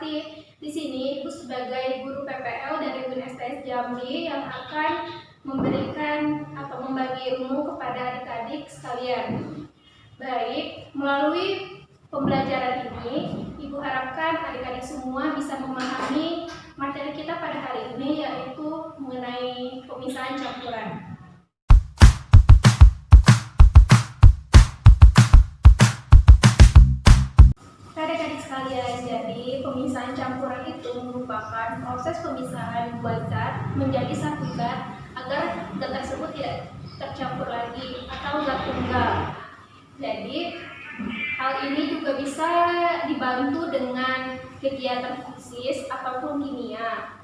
Suparti. Di sini Ibu sebagai guru PPL dari UNSTS Jambi yang akan memberikan atau membagi ilmu kepada adik-adik sekalian. Baik, melalui pembelajaran ini, Ibu harapkan adik-adik semua bisa memahami materi kita pada hari ini, yaitu mengenai pemisahan campuran. Adik-adik sekalian, jadi pemisahan campuran itu merupakan proses pemisahan dua zat menjadi satu zat agar zat tersebut tidak tercampur lagi atau zat tunggal. Jadi hal ini juga bisa dibantu dengan kegiatan fisis ataupun kimia.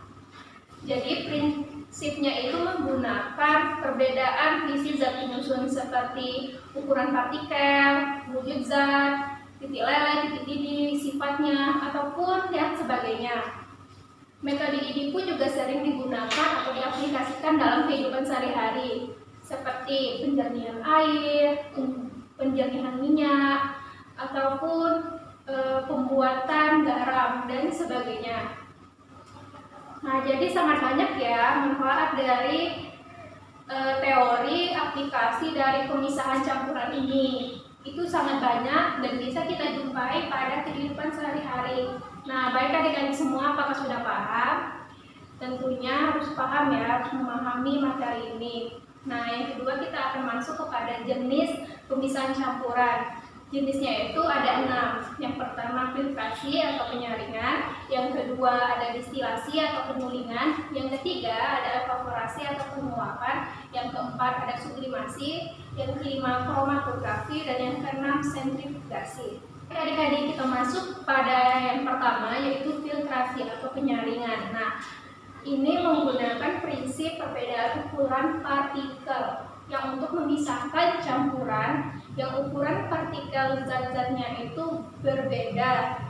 Jadi prinsipnya itu menggunakan perbedaan fisik zat penyusun seperti ukuran partikel, wujud zat, titik leleh, titik didih, sifatnya, ataupun yang sebagainya. Metode ini pun juga sering digunakan atau diaplikasikan dalam kehidupan sehari-hari, seperti penjernihan air, penjernihan minyak, ataupun pembuatan garam dan sebagainya. Nah, jadi sangat banyak ya manfaat dari teori aplikasi dari pemisahan campuran ini. Itu sangat banyak dan bisa kita jumpai pada kehidupan sehari-hari. Nah, baik adik-adik semua, apakah sudah paham? Tentunya harus paham ya, harus memahami materi ini. Nah, yang kedua kita akan masuk kepada jenis pemisahan campuran. Jenisnya itu ada 6. Yang pertama filtrasi atau penyaringan, yang kedua ada distilasi atau penyulingan, yang ketiga ada evaporasi atau penguapan, yang keempat ada sublimasi, yang kelima kromatografi, dan yang keenam sentrifugasi. Adik-adik kita masuk pada yang pertama yaitu filtrasi atau penyaringan. Nah, ini menggunakan prinsip perbedaan ukuran partikel yang untuk memisahkan campuran yang ukuran partikel zat-zatnya itu berbeda.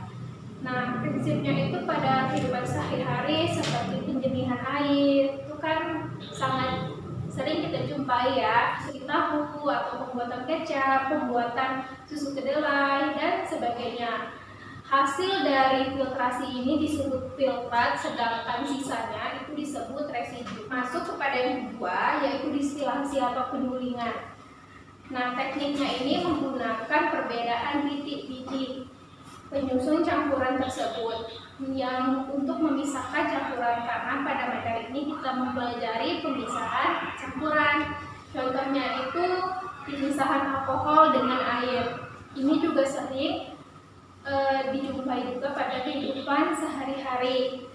Nah, prinsipnya itu pada kehidupan sehari-hari seperti penjernihan air itu kan sangat sering kita jumpai ya, susu tahu atau pembuatan kecap, pembuatan susu kedelai dan sebagainya. Hasil dari filtrasi ini disebut filtrat, sedangkan sisanya itu disebut residu. Masuk kepada yang kedua yaitu distilasi atau penyulingan. Nah, tekniknya ini menggunakan perbedaan titik didih penyusun campuran tersebut yang untuk memisahkan campuran, karena pada materi ini kita mempelajari pemisahan campuran. Contohnya itu pemisahan alkohol dengan air. Ini juga sering dijumpai juga pada kehidupan sehari-hari.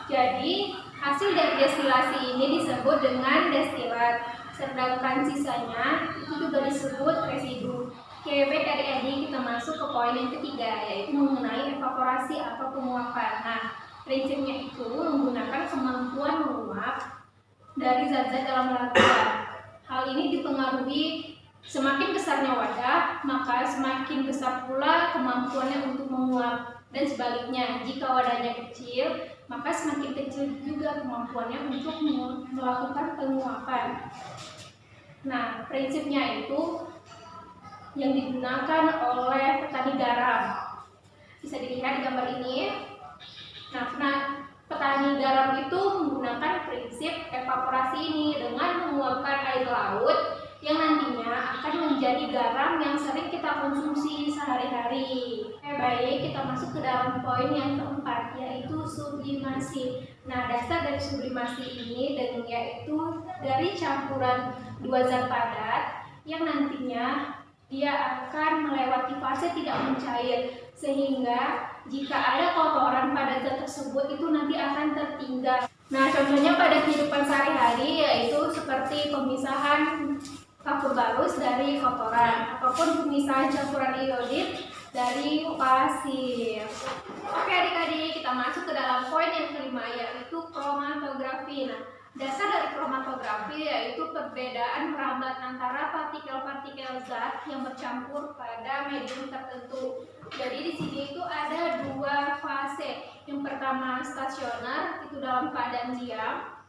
Jadi hasil dari destilasi ini disebut dengan destilat, sedangkan sisanya itu juga disebut residu. Oke, baik adik-adik, kita masuk ke poin yang ketiga yaitu mengenai evaporasi atau penguapan. Nah, prinsipnya itu menggunakan kemampuan menguap dari zat-zat dalam larutan. Hal ini dipengaruhi semakin besarnya wadah, maka semakin besar pula kemampuannya untuk menguap. Dan sebaliknya, jika wadahnya kecil, maka semakin kecil juga kemampuannya untuk melakukan penguapan. Nah, prinsipnya itu yang digunakan oleh petani garam. Bisa dilihat di gambar ini. Nah, petani garam itu menggunakan prinsip evaporasi ini dengan menguapkan air laut yang nantinya akan menjadi garam yang sering kita konsumsi sehari-hari. Baik, kita masuk ke dalam poin yang keempat yaitu sublimasi. Nah, dasar dari sublimasi ini yaitu dari campuran dua zat padat yang nantinya dia akan melewati fase tidak mencair, sehingga jika ada kotoran pada zat tersebut itu nanti akan tertinggal. Nah, contohnya pada kehidupan sehari-hari yaitu seperti pemisahan kapur barus dari kotoran ataupun pemisahan campuran iodid dari pasir. Oke adik-adik, kita masuk ke dalam poin yang kelima yaitu kromatografi. Nah, dasar dari kromatografi yaitu perbedaan merambat antara partikel-partikel zat yang bercampur pada medium tertentu. Jadi di sini itu ada dua fase. Yang pertama stasioner, itu dalam keadaan diam.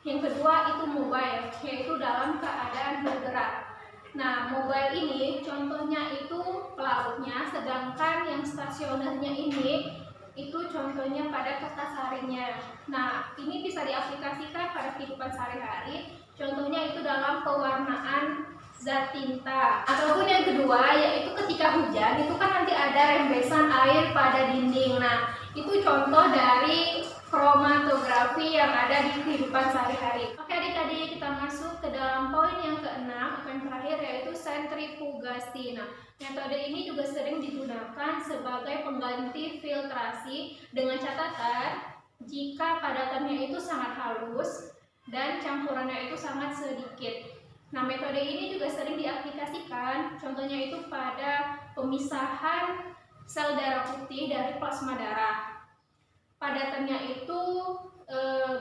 Yang kedua itu mobile, yaitu dalam keadaan bergerak. Nah, mobile ini contohnya itu pelarutnya, sedangkan yang stasionernya ini Itu contohnya pada kertas harinya. Nah, ini bisa diaplikasikan pada kehidupan sehari-hari. Contohnya itu dalam pewarnaan zat tinta. Ataupun yang kedua, yaitu ketika hujan, itu kan nanti ada rembesan air pada dinding. Nah, itu contoh dari kromatografi yang ada di kehidupan sehari-hari. Oke adik-adik, kita masuk ke dalam poin yang keenam, poin terakhir, yaitu sentrifugasi. Nah, metode ini juga sering digunakan sebagai pengganti filtrasi dengan catatan jika padatannya itu sangat halus dan campurannya itu sangat sedikit. Nah, metode ini juga sering diaplikasikan, contohnya itu pada pemisahan sel darah putih dari plasma darah. Padatannya itu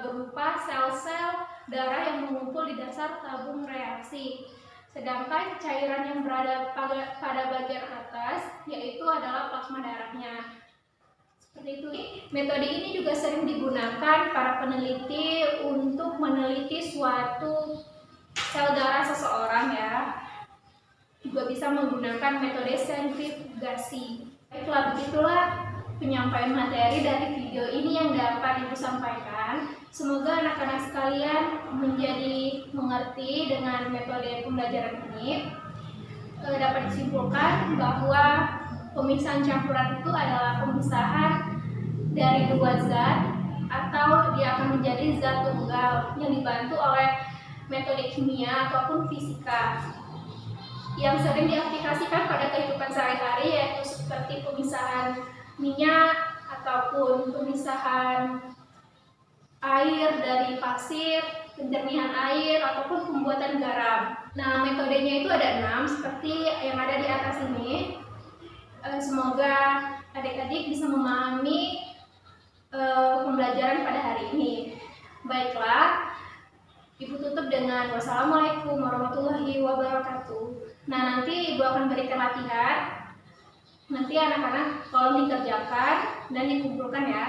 berupa sel-sel darah yang mengumpul di dasar tabung reaksi. Sedangkan cairan yang berada pada bagian atas yaitu adalah plasma darahnya. Seperti itu. Metode ini juga sering digunakan para peneliti untuk meneliti suatu sel darah seseorang ya. Juga bisa menggunakan metode sentrifugasi. Baiklah, begitulah penyampaian materi dari video ini yang dapat Ibu sampaikan. Semoga anak-anak sekalian menjadi mengerti dengan metode pembelajaran ini. Dapat disimpulkan bahwa pemisahan campuran itu adalah pemisahan dari dua zat atau dia akan menjadi zat tunggal yang dibantu oleh metode kimia ataupun fisika yang sering diaplikasikan pada kehidupan sehari-hari, yaitu seperti pemisahan minyak ataupun pemisahan air dari pasir, penjernihan air ataupun pembuatan garam. Nah, metodenya itu ada 6 seperti yang ada di atas ini. Semoga adik-adik bisa memahami pembelajaran pada hari ini. Baiklah, Ibu tutup dengan wassalamualaikum warahmatullahi wabarakatuh. Nah, nanti Ibu akan berikan latihan. Nanti anak-anak tolong dikerjakan dan dikumpulkan ya.